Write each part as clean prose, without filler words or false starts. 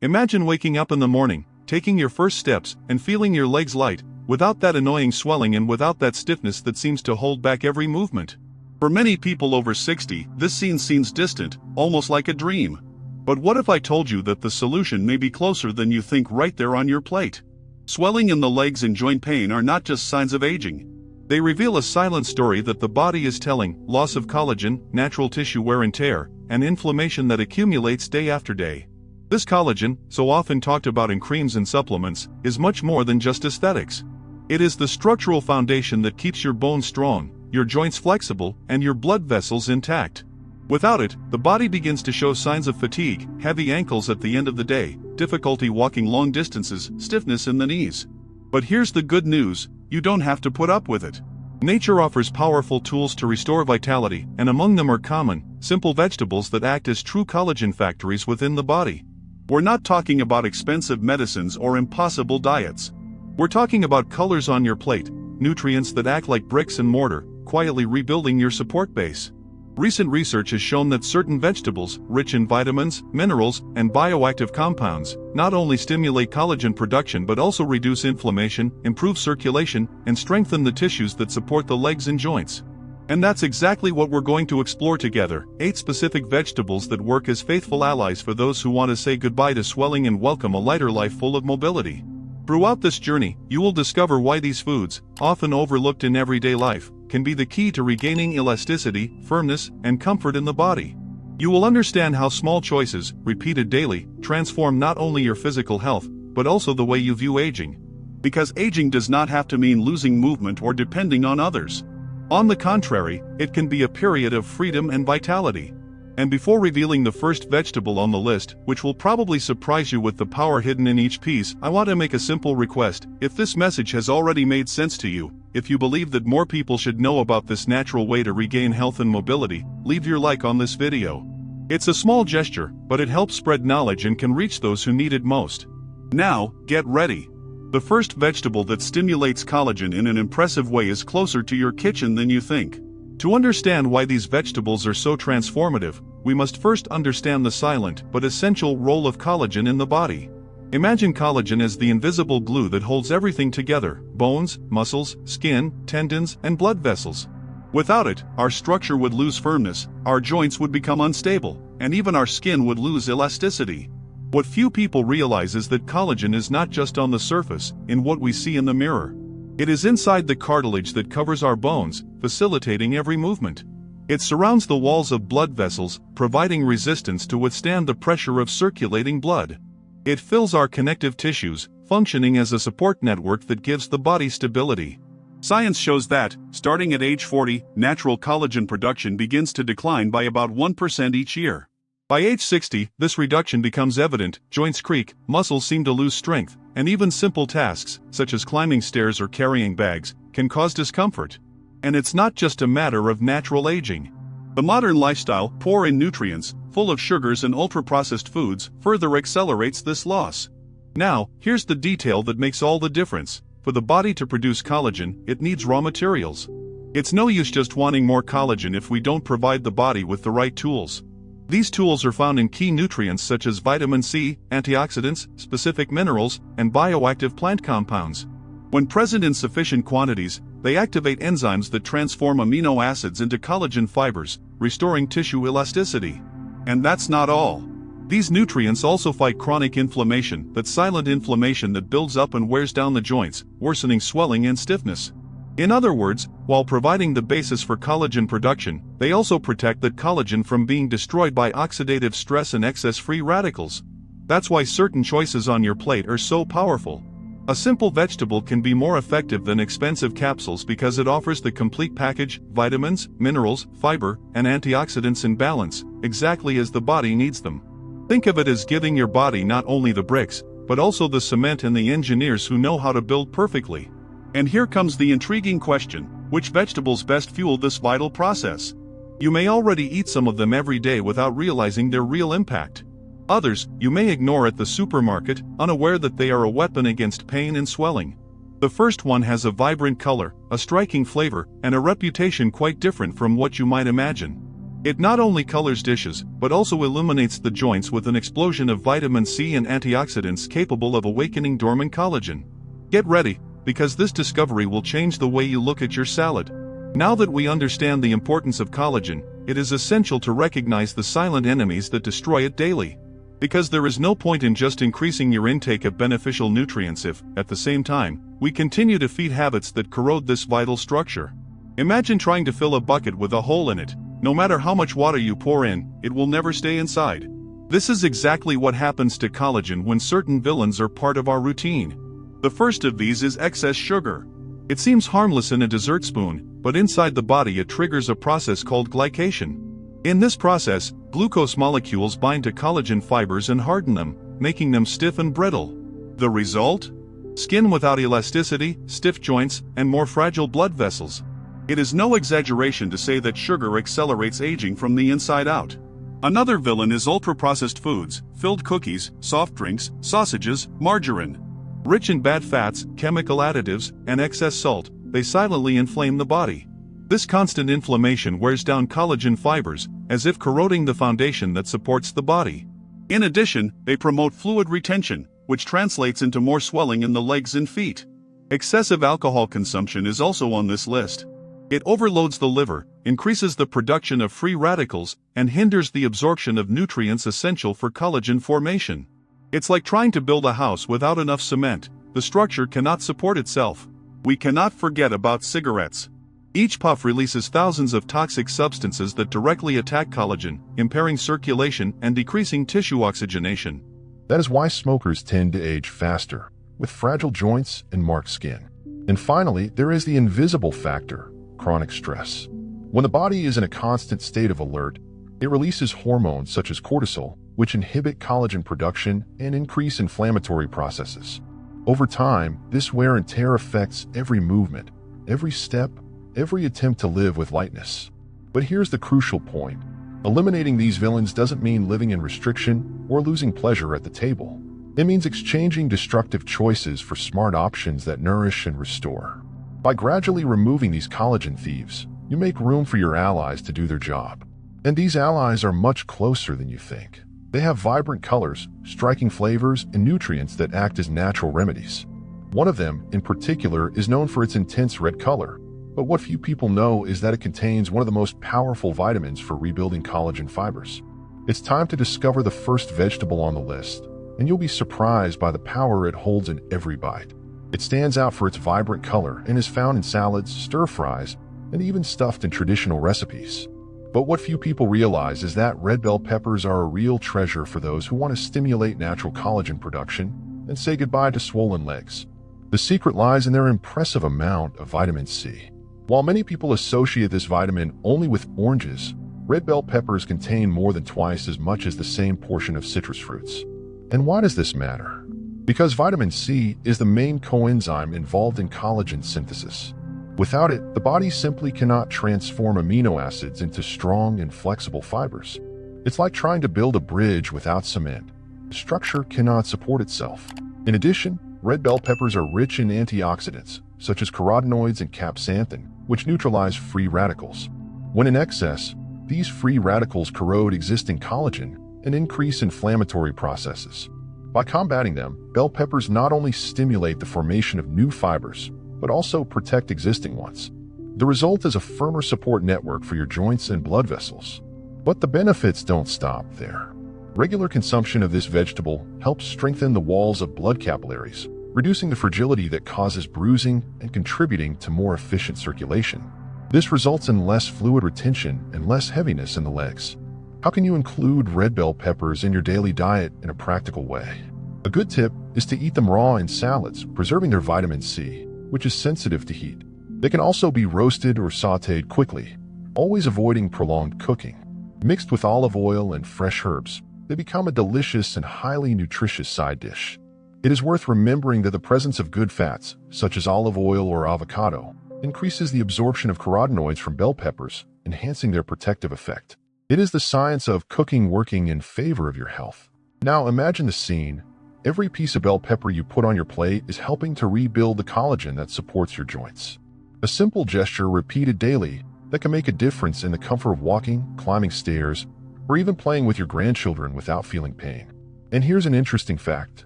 Imagine waking up in the morning, taking your first steps, and feeling your legs light, without that annoying swelling and without that stiffness that seems to hold back every movement. For many people over 60, this scene seems distant, almost like a dream. But what if I told you that the solution may be closer than you think, right there on your plate? Swelling in the legs and joint pain are not just signs of aging. They reveal a silent story that the body is telling: loss of collagen, natural tissue wear and tear, and inflammation that accumulates day after day. This collagen, so often talked about in creams and supplements, is much more than just aesthetics. It is the structural foundation that keeps your bones strong, your joints flexible, and your blood vessels intact. Without it, the body begins to show signs of fatigue, heavy ankles at the end of the day, difficulty walking long distances, stiffness in the knees. But here's the good news: you don't have to put up with it. Nature offers powerful tools to restore vitality, and among them are common, simple vegetables that act as true collagen factories within the body. We're not talking about expensive medicines or impossible diets. We're talking about colors on your plate, nutrients that act like bricks and mortar, quietly rebuilding your support base. Recent research has shown that certain vegetables, rich in vitamins, minerals, and bioactive compounds, not only stimulate collagen production but also reduce inflammation, improve circulation, and strengthen the tissues that support the legs and joints. And that's exactly what we're going to explore together: 8 specific vegetables that work as faithful allies for those who want to say goodbye to swelling and welcome a lighter life full of mobility. Throughout this journey, you will discover why these foods, often overlooked in everyday life, can be the key to regaining elasticity, firmness, and comfort in the body. You will understand how small choices, repeated daily, transform not only your physical health, but also the way you view aging. Because aging does not have to mean losing movement or depending on others. On the contrary, it can be a period of freedom and vitality. And before revealing the first vegetable on the list, which will probably surprise you with the power hidden in each piece, I want to make a simple request. If this message has already made sense to you, if you believe that more people should know about this natural way to regain health and mobility, leave your like on this video. It's a small gesture, but it helps spread knowledge and can reach those who need it most. Now, get ready. The first vegetable that stimulates collagen in an impressive way is closer to your kitchen than you think. To understand why these vegetables are so transformative, we must first understand the silent but essential role of collagen in the body. Imagine collagen as the invisible glue that holds everything together: bones, muscles, skin, tendons, and blood vessels. Without it, our structure would lose firmness, our joints would become unstable, and even our skin would lose elasticity. What few people realize is that collagen is not just on the surface, in what we see in the mirror. It is inside the cartilage that covers our bones, facilitating every movement. It surrounds the walls of blood vessels, providing resistance to withstand the pressure of circulating blood. It fills our connective tissues, functioning as a support network that gives the body stability. Science shows that, starting at age 40, natural collagen production begins to decline by about 1% each year. By age 60, this reduction becomes evident: joints creak, muscles seem to lose strength, and even simple tasks, such as climbing stairs or carrying bags, can cause discomfort. And it's not just a matter of natural aging. The modern lifestyle, poor in nutrients, full of sugars and ultra-processed foods, further accelerates this loss. Now, here's the detail that makes all the difference. For the body to produce collagen, it needs raw materials. It's no use just wanting more collagen if we don't provide the body with the right tools. These tools are found in key nutrients such as vitamin C, antioxidants, specific minerals, and bioactive plant compounds. When present in sufficient quantities, they activate enzymes that transform amino acids into collagen fibers, restoring tissue elasticity. And that's not all. These nutrients also fight chronic inflammation, that silent inflammation that builds up and wears down the joints, worsening swelling and stiffness. In other words, while providing the basis for collagen production, they also protect that collagen from being destroyed by oxidative stress and excess free radicals. That's why certain choices on your plate are so powerful. A simple vegetable can be more effective than expensive capsules because it offers the complete package: vitamins, minerals, fiber, and antioxidants in balance, exactly as the body needs them. Think of it as giving your body not only the bricks, but also the cement and the engineers who know how to build perfectly. And here comes the intriguing question: which vegetables best fuel this vital process? You may already eat some of them every day without realizing their real impact. Others, you may ignore at the supermarket, unaware that they are a weapon against pain and swelling. The first one has a vibrant color, a striking flavor, and a reputation quite different from what you might imagine. It not only colors dishes, but also illuminates the joints with an explosion of vitamin C and antioxidants capable of awakening dormant collagen. Get ready, because this discovery will change the way you look at your salad. Now that we understand the importance of collagen, it is essential to recognize the silent enemies that destroy it daily. Because there is no point in just increasing your intake of beneficial nutrients if, at the same time, we continue to feed habits that corrode this vital structure. Imagine trying to fill a bucket with a hole in it. No matter how much water you pour in, it will never stay inside. This is exactly what happens to collagen when certain villains are part of our routine. The first of these is excess sugar. It seems harmless in a dessert spoon, but inside the body it triggers a process called glycation. In this process, glucose molecules bind to collagen fibers and harden them, making them stiff and brittle. The result? Skin without elasticity, stiff joints, and more fragile blood vessels. It is no exaggeration to say that sugar accelerates aging from the inside out. Another villain is ultra-processed foods, filled cookies, soft drinks, sausages, margarine. Rich in bad fats, chemical additives, and excess salt, they silently inflame the body. This constant inflammation wears down collagen fibers, as if corroding the foundation that supports the body. In addition, they promote fluid retention, which translates into more swelling in the legs and feet. Excessive alcohol consumption is also on this list. It overloads the liver, increases the production of free radicals, and hinders the absorption of nutrients essential for collagen formation. It's like trying to build a house without enough cement. The structure cannot support itself. We cannot forget about cigarettes. Each puff releases thousands of toxic substances that directly attack collagen, impairing circulation and decreasing tissue oxygenation. That is why smokers tend to age faster, with fragile joints and marked skin. And finally, there is the invisible factor: chronic stress. When the body is in a constant state of alert, it releases hormones such as cortisol, which inhibit collagen production and increase inflammatory processes. Over time, this wear and tear affects every movement, every step, every attempt to live with lightness. But here's the crucial point. Eliminating these villains doesn't mean living in restriction or losing pleasure at the table. It means exchanging destructive choices for smart options that nourish and restore. By gradually removing these collagen thieves, you make room for your allies to do their job. And these allies are much closer than you think. They have vibrant colors, striking flavors, and nutrients that act as natural remedies. One of them, in particular, is known for its intense red color. But what few people know is that it contains one of the most powerful vitamins for rebuilding collagen fibers. It's time to discover the first vegetable on the list, and you'll be surprised by the power it holds in every bite. It stands out for its vibrant color and is found in salads, stir-fries, and even stuffed in traditional recipes. But what few people realize is that red bell peppers are a real treasure for those who want to stimulate natural collagen production and say goodbye to swollen legs. The secret lies in their impressive amount of vitamin C. While many people associate this vitamin only with oranges, red bell peppers contain more than twice as much as the same portion of citrus fruits. And why does this matter? Because vitamin C is the main coenzyme involved in collagen synthesis. Without it, the body simply cannot transform amino acids into strong and flexible fibers. It's like trying to build a bridge without cement. The structure cannot support itself. In addition, red bell peppers are rich in antioxidants, such as carotenoids and capsanthin, which neutralize free radicals. When in excess, these free radicals corrode existing collagen and increase inflammatory processes. By combating them, bell peppers not only stimulate the formation of new fibers, but also protect existing ones. The result is a firmer support network for your joints and blood vessels. But the benefits don't stop there. Regular consumption of this vegetable helps strengthen the walls of blood capillaries, reducing the fragility that causes bruising and contributing to more efficient circulation. This results in less fluid retention and less heaviness in the legs. How can you include red bell peppers in your daily diet in a practical way? A good tip is to eat them raw in salads, preserving their vitamin C, which is sensitive to heat. They can also be roasted or sautéed quickly, always avoiding prolonged cooking. Mixed with olive oil and fresh herbs, they become a delicious and highly nutritious side dish. It is worth remembering that the presence of good fats, such as olive oil or avocado, increases the absorption of carotenoids from bell peppers, enhancing their protective effect. It is the science of cooking working in favor of your health. Now imagine the scene. Every piece of bell pepper you put on your plate is helping to rebuild the collagen that supports your joints. A simple gesture repeated daily, that can make a difference in the comfort of walking, climbing stairs, or even playing with your grandchildren without feeling pain. And here's an interesting fact.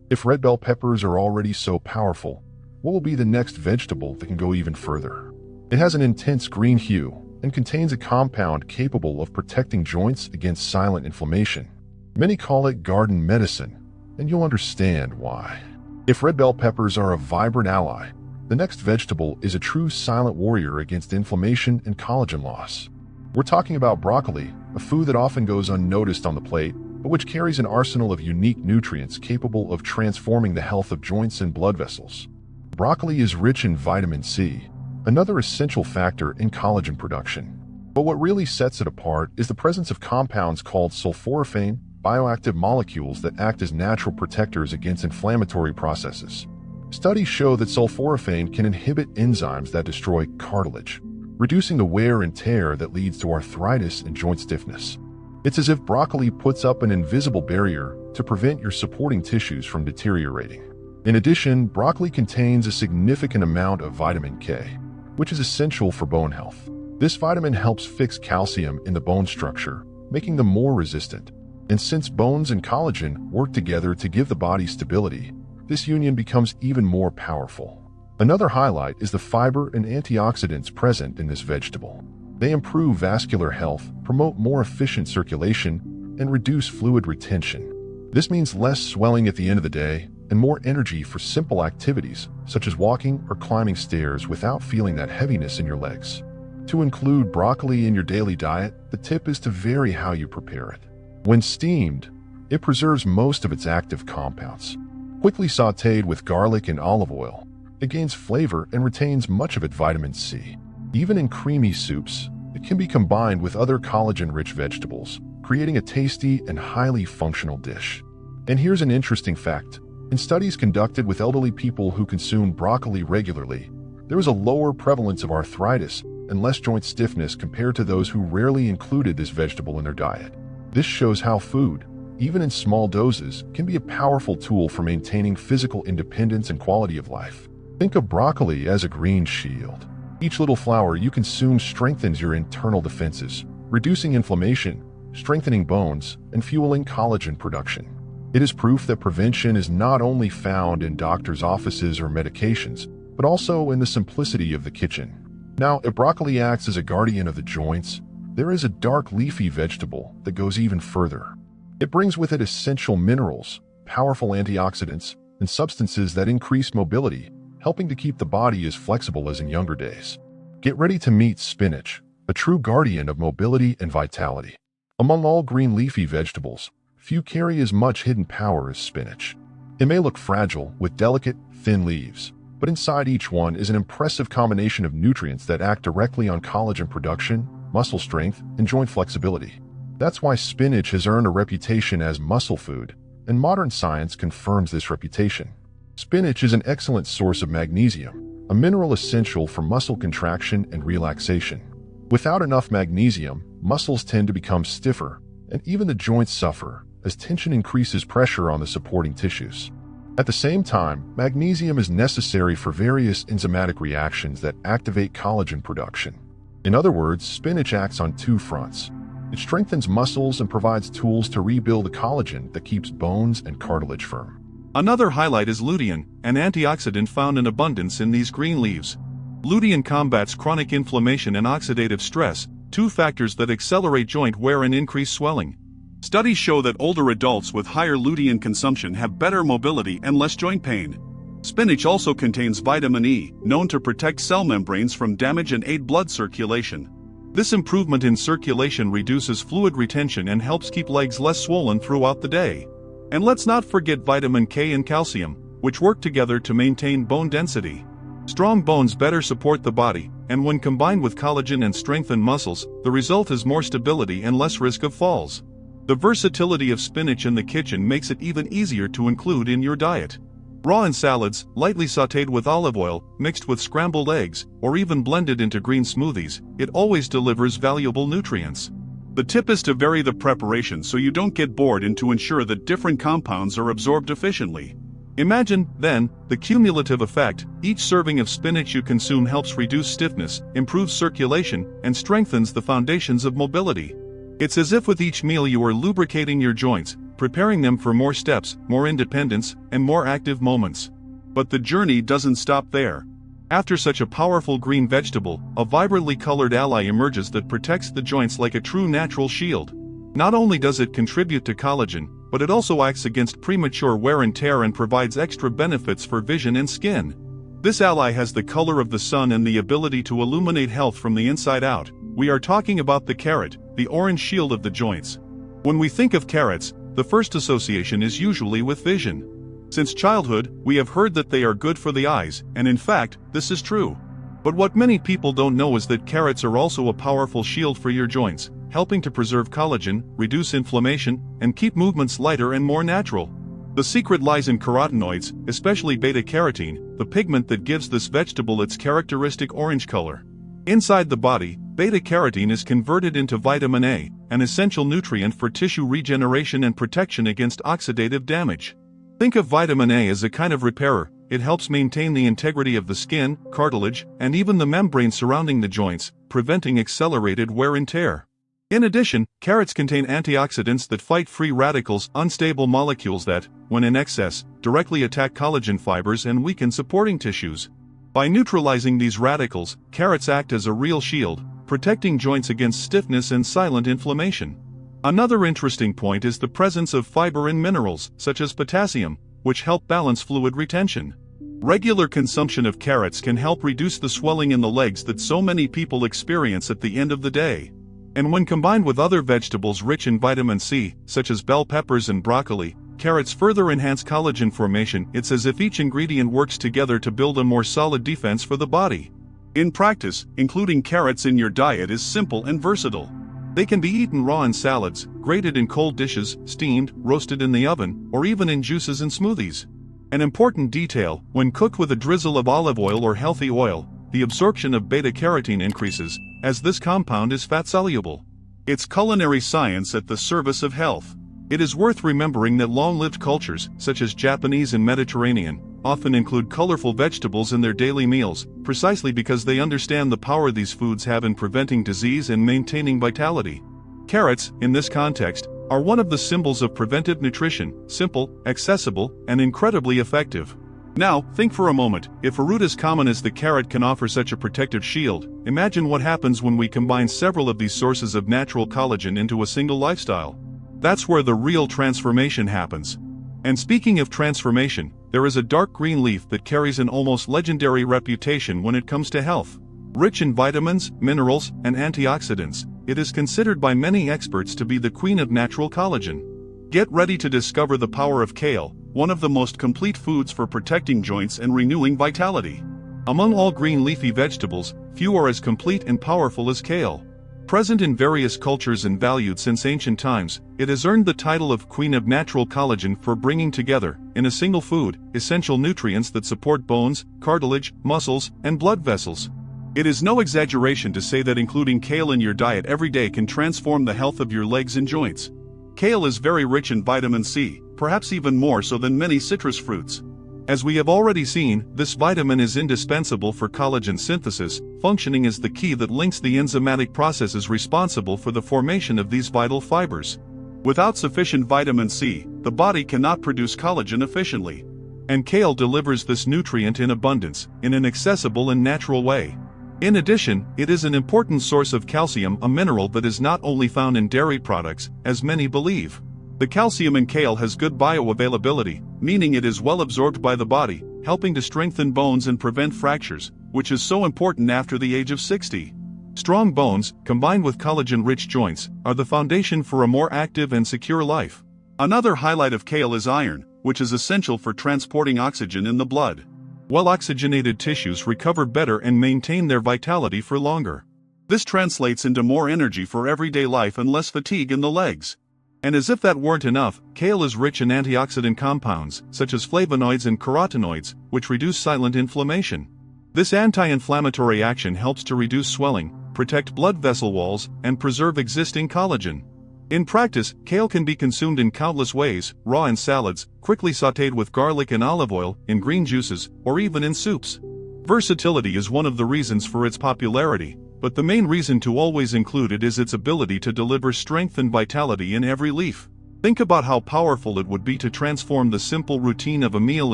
If red bell peppers are already so powerful, what will be the next vegetable that can go even further? It has an intense green hue and contains a compound capable of protecting joints against silent inflammation. Many call it garden medicine, and you'll understand why. If red bell peppers are a vibrant ally, the next vegetable is a true silent warrior against inflammation and collagen loss. We're talking about broccoli, a food that often goes unnoticed on the plate, but which carries an arsenal of unique nutrients capable of transforming the health of joints and blood vessels. Broccoli is rich in vitamin C, another essential factor in collagen production. But what really sets it apart is the presence of compounds called sulforaphane, bioactive molecules that act as natural protectors against inflammatory processes. Studies show that sulforaphane can inhibit enzymes that destroy cartilage, reducing the wear and tear that leads to arthritis and joint stiffness. It's as if broccoli puts up an invisible barrier to prevent your supporting tissues from deteriorating. In addition, broccoli contains a significant amount of vitamin K, which is essential for bone health. This vitamin helps fix calcium in the bone structure, making them more resistant. And since bones and collagen work together to give the body stability, this union becomes even more powerful. Another highlight is the fiber and antioxidants present in this vegetable. They improve vascular health, promote more efficient circulation, and reduce fluid retention. This means less swelling at the end of the day and more energy for simple activities such as walking or climbing stairs without feeling that heaviness in your legs. To include broccoli in your daily diet, the tip is to vary how you prepare it. When steamed, it preserves most of its active compounds. Quickly sautéed with garlic and olive oil, it gains flavor and retains much of its vitamin C. Even in creamy soups, it can be combined with other collagen-rich vegetables, creating a tasty and highly functional dish. And here's an interesting fact. In studies conducted with elderly people who consume broccoli regularly, there was a lower prevalence of arthritis and less joint stiffness compared to those who rarely included this vegetable in their diet. This shows how food, even in small doses, can be a powerful tool for maintaining physical independence and quality of life. Think of broccoli as a green shield. Each little flower you consume strengthens your internal defenses, reducing inflammation, strengthening bones, and fueling collagen production. It is proof that prevention is not only found in doctors' offices or medications, but also in the simplicity of the kitchen. Now, if broccoli acts as a guardian of the joints, there is a dark leafy vegetable that goes even further. It brings with it essential minerals, powerful antioxidants, and substances that increase mobility, helping to keep the body as flexible as in younger days. Get ready to meet spinach, a true guardian of mobility and vitality. Among all green leafy vegetables, few carry as much hidden power as spinach. It may look fragile with delicate, thin leaves, but inside each one is an impressive combination of nutrients that act directly on collagen production, muscle strength, and joint flexibility. That's why spinach has earned a reputation as muscle food, and modern science confirms this reputation. Spinach is an excellent source of magnesium, a mineral essential for muscle contraction and relaxation. Without enough magnesium, muscles tend to become stiffer, and even the joints suffer, as tension increases pressure on the supporting tissues. At the same time, magnesium is necessary for various enzymatic reactions that activate collagen production. In other words, spinach acts on two fronts. It strengthens muscles and provides tools to rebuild the collagen that keeps bones and cartilage firm. Another highlight is lutein, an antioxidant found in abundance in these green leaves. Lutein combats chronic inflammation and oxidative stress, two factors that accelerate joint wear and increase swelling. Studies show that older adults with higher lutein consumption have better mobility and less joint pain. Spinach also contains vitamin E, known to protect cell membranes from damage and aid blood circulation. This improvement in circulation reduces fluid retention and helps keep legs less swollen throughout the day. And let's not forget vitamin K and calcium, which work together to maintain bone density. Strong bones better support the body, and when combined with collagen and strengthened muscles, the result is more stability and less risk of falls. The versatility of spinach in the kitchen makes it even easier to include in your diet. Raw in salads, lightly sautéed with olive oil, mixed with scrambled eggs, or even blended into green smoothies, it always delivers valuable nutrients. The tip is to vary the preparation so you don't get bored and to ensure that different compounds are absorbed efficiently. Imagine, then, the cumulative effect. Each serving of spinach you consume helps reduce stiffness, improves circulation, and strengthens the foundations of mobility. It's as if with each meal you are lubricating your joints, preparing them for more steps, more independence, and more active moments. But the journey doesn't stop there. After such a powerful green vegetable, a vibrantly colored ally emerges that protects the joints like a true natural shield. Not only does it contribute to collagen, but it also acts against premature wear and tear and provides extra benefits for vision and skin. This ally has the color of the sun and the ability to illuminate health from the inside out. We are talking about the carrot, the orange shield of the joints. When we think of carrots, the first association is usually with vision. Since childhood, we have heard that they are good for the eyes, and in fact, this is true. But what many people don't know is that carrots are also a powerful shield for your joints, helping to preserve collagen, reduce inflammation, and keep movements lighter and more natural. The secret lies in carotenoids, especially beta-carotene, the pigment that gives this vegetable its characteristic orange color. Inside the body, beta-carotene is converted into vitamin A, an essential nutrient for tissue regeneration and protection against oxidative damage. Think of vitamin A as a kind of repairer. It helps maintain the integrity of the skin, cartilage, and even the membrane surrounding the joints, preventing accelerated wear and tear. In addition, carrots contain antioxidants that fight free radicals, unstable molecules that, when in excess, directly attack collagen fibers and weaken supporting tissues. By neutralizing these radicals, carrots act as a real shield, protecting joints against stiffness and silent inflammation. Another interesting point is the presence of fiber and minerals, such as potassium, which help balance fluid retention. Regular consumption of carrots can help reduce the swelling in the legs that so many people experience at the end of the day. And when combined with other vegetables rich in vitamin C, such as bell peppers and broccoli, carrots further enhance collagen formation. It's as if each ingredient works together to build a more solid defense for the body. In practice, including carrots in your diet is simple and versatile. They can be eaten raw in salads, grated in cold dishes, steamed, roasted in the oven, or even in juices and smoothies. An important detail: when cooked with a drizzle of olive oil or healthy oil, the absorption of beta-carotene increases, as this compound is fat-soluble. It's culinary science at the service of health. It is worth remembering that long-lived cultures, such as Japanese and Mediterranean, often include colorful vegetables in their daily meals, precisely because they understand the power these foods have in preventing disease and maintaining vitality. Carrots, in this context, are one of the symbols of preventive nutrition: simple, accessible, and incredibly effective. Now, think for a moment. If a root as common as the carrot can offer such a protective shield, imagine what happens when we combine several of these sources of natural collagen into a single lifestyle. That's where the real transformation happens. And speaking of transformation, there is a dark green leaf that carries an almost legendary reputation when it comes to health. Rich in vitamins, minerals, and antioxidants, it is considered by many experts to be the queen of natural collagen. Get ready to discover the power of kale, one of the most complete foods for protecting joints and renewing vitality. Among all green leafy vegetables, few are as complete and powerful as kale. Present in various cultures and valued since ancient times, it has earned the title of Queen of Natural Collagen for bringing together, in a single food, essential nutrients that support bones, cartilage, muscles, and blood vessels. It is no exaggeration to say that including kale in your diet every day can transform the health of your legs and joints. Kale is very rich in vitamin C, perhaps even more so than many citrus fruits. As we have already seen, this vitamin is indispensable for collagen synthesis, functioning as the key that links the enzymatic processes responsible for the formation of these vital fibers. Without sufficient vitamin C, the body cannot produce collagen efficiently. And kale delivers this nutrient in abundance, in an accessible and natural way. In addition, it is an important source of calcium, a mineral that is not only found in dairy products, as many believe. The calcium in kale has good bioavailability, meaning it is well absorbed by the body, helping to strengthen bones and prevent fractures, which is so important after the age of 60. Strong bones, combined with collagen-rich joints, are the foundation for a more active and secure life. Another highlight of kale is iron, which is essential for transporting oxygen in the blood. Well-oxygenated tissues recover better and maintain their vitality for longer. This translates into more energy for everyday life and less fatigue in the legs. And as if that weren't enough, kale is rich in antioxidant compounds, such as flavonoids and carotenoids, which reduce silent inflammation. This anti-inflammatory action helps to reduce swelling, protect blood vessel walls, and preserve existing collagen. In practice, kale can be consumed in countless ways: raw in salads, quickly sautéed with garlic and olive oil, in green juices, or even in soups. Versatility is one of the reasons for its popularity, but the main reason to always include it is its ability to deliver strength and vitality in every leaf. Think about how powerful it would be to transform the simple routine of a meal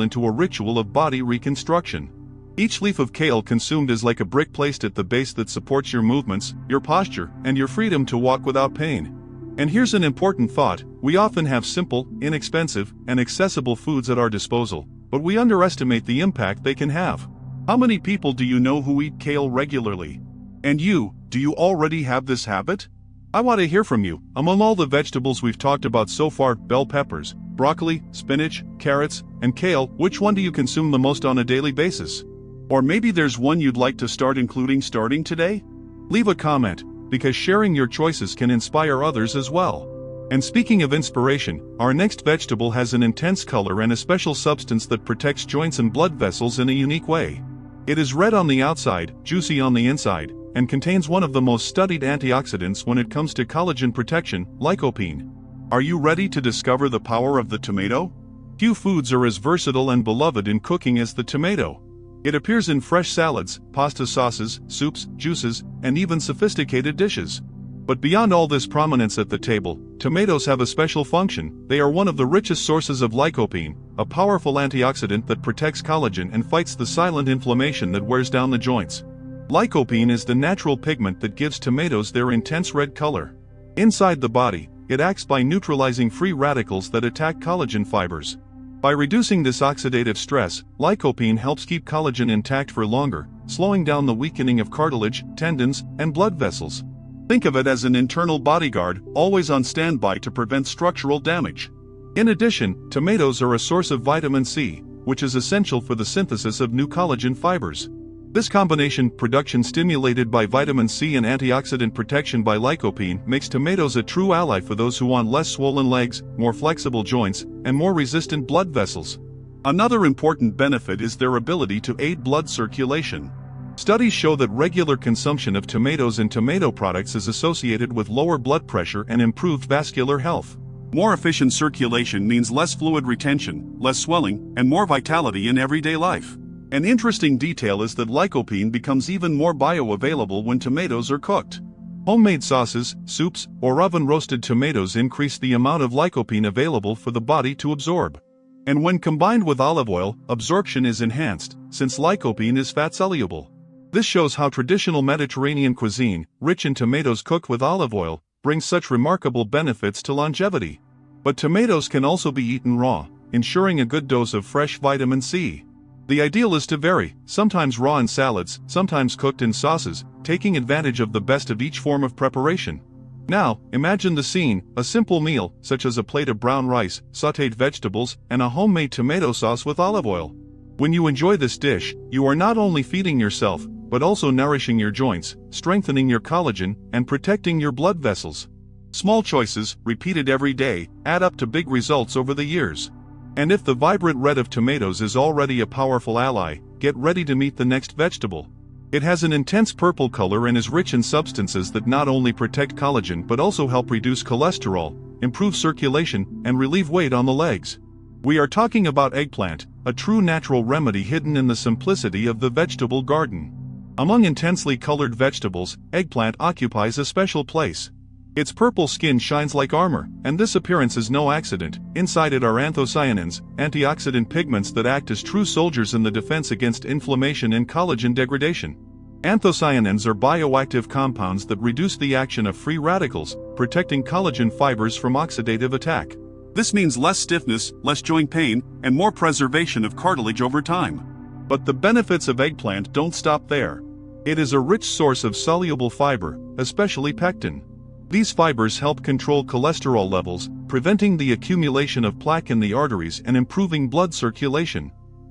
into a ritual of body reconstruction. Each leaf of kale consumed is like a brick placed at the base that supports your movements, your posture, and your freedom to walk without pain. And here's an important thought: we often have simple, inexpensive, and accessible foods at our disposal, but we underestimate the impact they can have. How many people do you know who eat kale regularly? And you, do you already have this habit? I want to hear from you. Among all the vegetables we've talked about so far, bell peppers, broccoli, spinach, carrots, and kale, which one do you consume the most on a daily basis? Or maybe there's one you'd like to start including starting today? Leave a comment, because sharing your choices can inspire others as well. And speaking of inspiration, our next vegetable has an intense color and a special substance that protects joints and blood vessels in a unique way. It is red on the outside, juicy on the inside, and contains one of the most studied antioxidants when it comes to collagen protection, lycopene. Are you ready to discover the power of the tomato? Few foods are as versatile and beloved in cooking as the tomato. It appears in fresh salads, pasta sauces, soups, juices, and even sophisticated dishes. But beyond all this prominence at the table, tomatoes have a special function. They are one of the richest sources of lycopene, a powerful antioxidant that protects collagen and fights the silent inflammation that wears down the joints. Lycopene is the natural pigment that gives tomatoes their intense red color. Inside the body, it acts by neutralizing free radicals that attack collagen fibers. By reducing this oxidative stress, lycopene helps keep collagen intact for longer, slowing down the weakening of cartilage, tendons, and blood vessels. Think of it as an internal bodyguard, always on standby to prevent structural damage. In addition, tomatoes are a source of vitamin C, which is essential for the synthesis of new collagen fibers. This combination, production stimulated by vitamin C and antioxidant protection by lycopene, makes tomatoes a true ally for those who want less swollen legs, more flexible joints, and more resistant blood vessels. Another important benefit is their ability to aid blood circulation. Studies show that regular consumption of tomatoes and tomato products is associated with lower blood pressure and improved vascular health. More efficient circulation means less fluid retention, less swelling, and more vitality in everyday life. An interesting detail is that lycopene becomes even more bioavailable when tomatoes are cooked. Homemade sauces, soups, or oven-roasted tomatoes increase the amount of lycopene available for the body to absorb. And when combined with olive oil, absorption is enhanced, since lycopene is fat-soluble. This shows how traditional Mediterranean cuisine, rich in tomatoes cooked with olive oil, brings such remarkable benefits to longevity. But tomatoes can also be eaten raw, ensuring a good dose of fresh vitamin C. The ideal is to vary, sometimes raw in salads, sometimes cooked in sauces, taking advantage of the best of each form of preparation. Now, imagine the scene: a simple meal, such as a plate of brown rice, sautéed vegetables, and a homemade tomato sauce with olive oil. When you enjoy this dish, you are not only feeding yourself, but also nourishing your joints, strengthening your collagen, and protecting your blood vessels. Small choices, repeated every day, add up to big results over the years. And if the vibrant red of tomatoes is already a powerful ally, get ready to meet the next vegetable. It has an intense purple color and is rich in substances that not only protect collagen but also help reduce cholesterol, improve circulation, and relieve weight on the legs. We are talking about eggplant, a true natural remedy hidden in the simplicity of the vegetable garden. Among intensely colored vegetables, eggplant occupies a special place. Its purple skin shines like armor, and this appearance is no accident. Inside it are anthocyanins, antioxidant pigments that act as true soldiers in the defense against inflammation and collagen degradation. Anthocyanins are bioactive compounds that reduce the action of free radicals, protecting collagen fibers from oxidative attack. This means less stiffness, less joint pain, and more preservation of cartilage over time. But the benefits of eggplant don't stop there. It is a rich source of soluble fiber, especially pectin. These fibers help control cholesterol levels, preventing the accumulation of plaque in the arteries and improving blood circulation.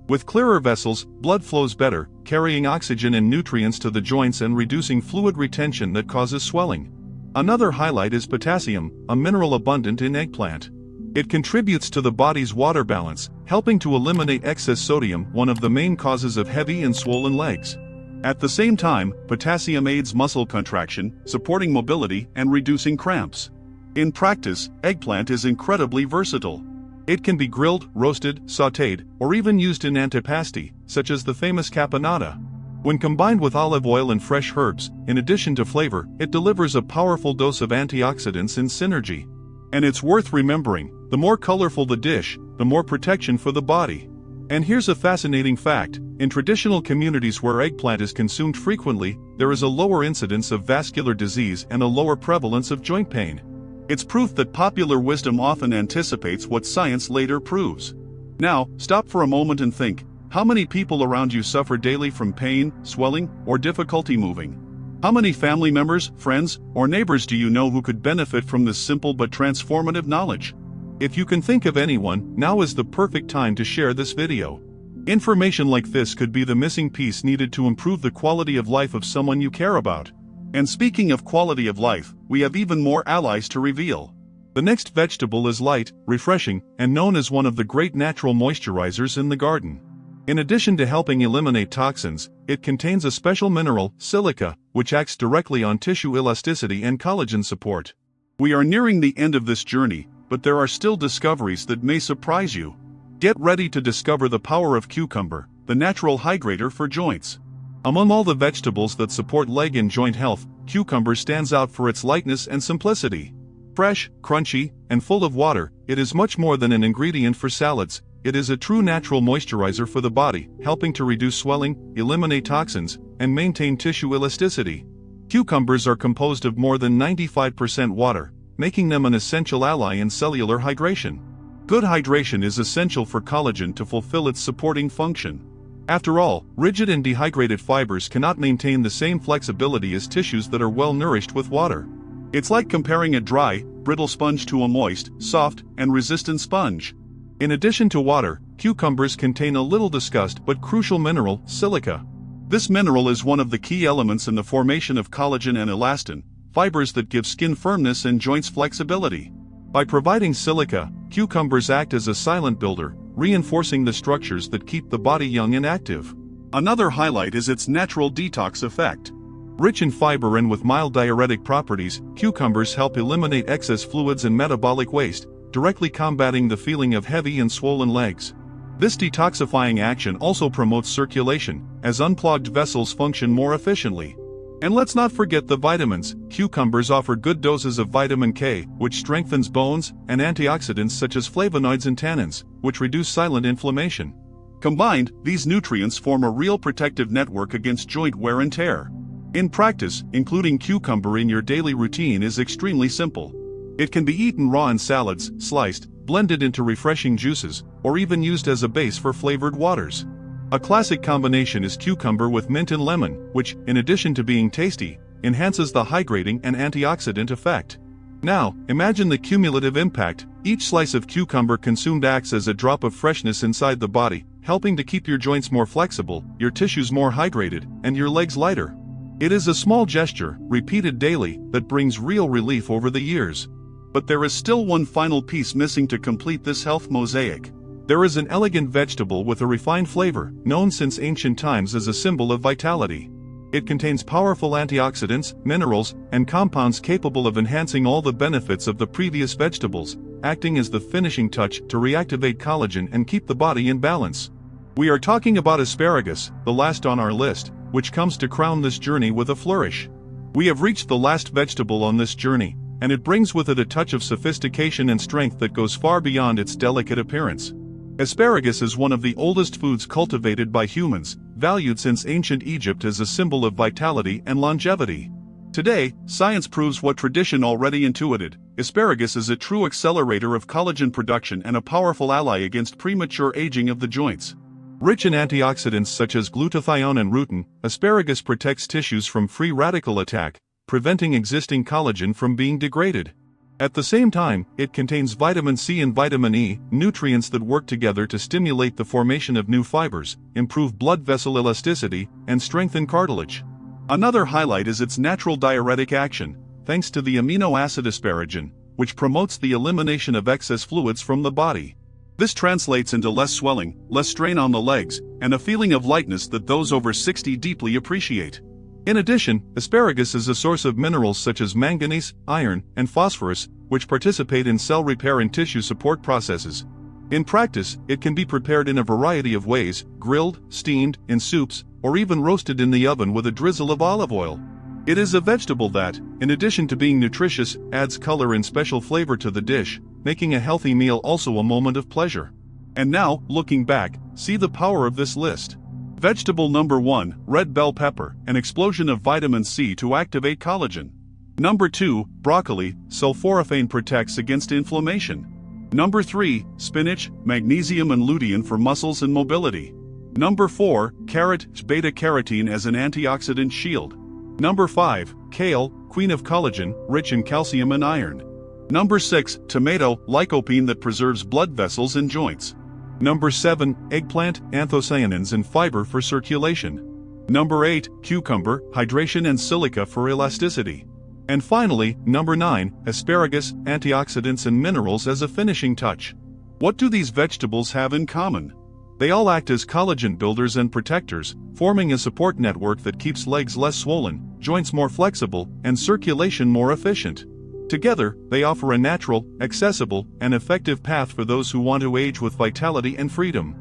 With clearer vessels, blood flows better, carrying oxygen and nutrients to the joints and reducing fluid retention that causes swelling. Another highlight is potassium, a mineral abundant in eggplant. It contributes to the body's water balance, helping to eliminate excess sodium, one of the main causes of heavy and swollen legs. At the same time, potassium aids muscle contraction, supporting mobility and reducing cramps. In practice, eggplant is incredibly versatile. It can be grilled, roasted, sautéed, or even used in antipasti, such as the famous caponata. When combined with olive oil and fresh herbs, in addition to flavor, it delivers a powerful dose of antioxidants and synergy. And it's worth remembering, the more colorful the dish, the more protection for the body. And here's a fascinating fact: in traditional communities where eggplant is consumed frequently, there is a lower incidence of vascular disease and a lower prevalence of joint pain. It's proof that popular wisdom often anticipates what science later proves. Now, stop for a moment and think, how many people around you suffer daily from pain, swelling, or difficulty moving? How many family members, friends, or neighbors do you know who could benefit from this simple but transformative knowledge? If you can think of anyone, now is the perfect time to share this video. Information like this could be the missing piece needed to improve the quality of life of someone you care about. And speaking of quality of life, we have even more allies to reveal. The next vegetable is light, refreshing, and known as one of the great natural moisturizers in the garden. In addition to helping eliminate toxins, it contains a special mineral, silica, which acts directly on tissue elasticity and collagen support. We are nearing the end of this journey, but there are still discoveries that may surprise you. Get ready to discover the power of cucumber, the natural hydrator for joints. Among all the vegetables that support leg and joint health, cucumber stands out for its lightness and simplicity. Fresh, crunchy, and full of water, it is much more than an ingredient for salads. It is a true natural moisturizer for the body, helping to reduce swelling, eliminate toxins, and maintain tissue elasticity. Cucumbers are composed of more than 95% water, making them an essential ally in cellular hydration. Good hydration is essential for collagen to fulfill its supporting function. After all, rigid and dehydrated fibers cannot maintain the same flexibility as tissues that are well nourished with water. It's like comparing a dry, brittle sponge to a moist, soft, and resistant sponge. In addition to water, cucumbers contain a little discussed but crucial mineral, silica. This mineral is one of the key elements in the formation of collagen and elastin, fibers that give skin firmness and joints flexibility. By providing silica, cucumbers act as a silent builder, reinforcing the structures that keep the body young and active. Another highlight is its natural detox effect. Rich in fiber and with mild diuretic properties, cucumbers help eliminate excess fluids and metabolic waste, directly combating the feeling of heavy and swollen legs. This detoxifying action also promotes circulation, as unclogged vessels function more efficiently. And let's not forget the vitamins. Cucumbers offer good doses of vitamin K, which strengthens bones, and antioxidants such as flavonoids and tannins, which reduce silent inflammation. Combined, these nutrients form a real protective network against joint wear and tear. In practice, including cucumber in your daily routine is extremely simple. It can be eaten raw in salads, sliced, blended into refreshing juices, or even used as a base for flavored waters. A classic combination is cucumber with mint and lemon, which, in addition to being tasty, enhances the hydrating and antioxidant effect. Now, imagine the cumulative impact. Each slice of cucumber consumed acts as a drop of freshness inside the body, helping to keep your joints more flexible, your tissues more hydrated, and your legs lighter. It is a small gesture, repeated daily, that brings real relief over the years. But there is still one final piece missing to complete this health mosaic. There is an elegant vegetable with a refined flavor, known since ancient times as a symbol of vitality. It contains powerful antioxidants, minerals, and compounds capable of enhancing all the benefits of the previous vegetables, acting as the finishing touch to reactivate collagen and keep the body in balance. We are talking about asparagus, the last on our list, which comes to crown this journey with a flourish. We have reached the last vegetable on this journey, and it brings with it a touch of sophistication and strength that goes far beyond its delicate appearance. Asparagus is one of the oldest foods cultivated by humans, valued since ancient Egypt as a symbol of vitality and longevity. Today, science proves what tradition already intuited. Asparagus is a true accelerator of collagen production and a powerful ally against premature aging of the joints. Rich in antioxidants such as glutathione and rutin, asparagus protects tissues from free radical attack, preventing existing collagen from being degraded. At the same time, it contains vitamin C and vitamin E, nutrients that work together to stimulate the formation of new fibers, improve blood vessel elasticity, and strengthen cartilage. Another highlight is its natural diuretic action, thanks to the amino acid asparagine, which promotes the elimination of excess fluids from the body. This translates into less swelling, less strain on the legs, and a feeling of lightness that those over 60 deeply appreciate. In addition, asparagus is a source of minerals such as manganese, iron, and phosphorus, which participate in cell repair and tissue support processes. In practice, it can be prepared in a variety of ways: grilled, steamed, in soups, or even roasted in the oven with a drizzle of olive oil. It is a vegetable that, in addition to being nutritious, adds color and special flavor to the dish, making a healthy meal also a moment of pleasure. And now, looking back, see the power of this list. Vegetable number 1, red bell pepper, an explosion of vitamin C to activate collagen. Number 2, broccoli, sulforaphane protects against inflammation. Number 3, spinach, magnesium and lutein for muscles and mobility. Number 4, carrot, beta-carotene as an antioxidant shield. Number 5, kale, queen of collagen, rich in calcium and iron. Number 6, tomato, lycopene that preserves blood vessels and joints. Number 7, eggplant, anthocyanins and fiber for circulation. Number 8, cucumber, hydration and silica for elasticity. And finally, number 9, asparagus, antioxidants and minerals as a finishing touch. What do these vegetables have in common? They all act as collagen builders and protectors, forming a support network that keeps legs less swollen, joints more flexible, and circulation more efficient. Together, they offer a natural, accessible, and effective path for those who want to age with vitality and freedom.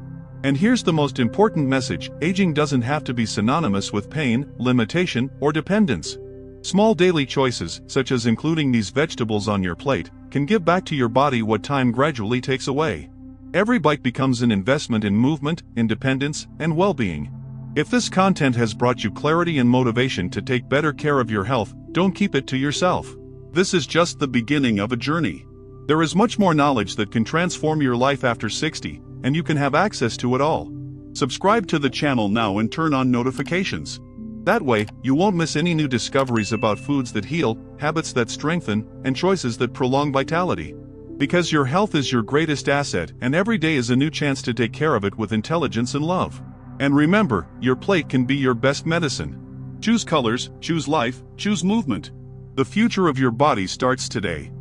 And here's the most important message: aging doesn't have to be synonymous with pain, limitation, or dependence. Small daily choices, such as including these vegetables on your plate, can give back to your body what time gradually takes away. Every bite becomes an investment in movement, independence, and well-being. If this content has brought you clarity and motivation to take better care of your health, don't keep it to yourself. This is just the beginning of a journey. There is much more knowledge that can transform your life after 60, and you can have access to it all. Subscribe to the channel now and turn on notifications. That way, you won't miss any new discoveries about foods that heal, habits that strengthen, and choices that prolong vitality. Because your health is your greatest asset, and every day is a new chance to take care of it with intelligence and love. And remember, your plate can be your best medicine. Choose colors, choose life, choose movement. The future of your body starts today.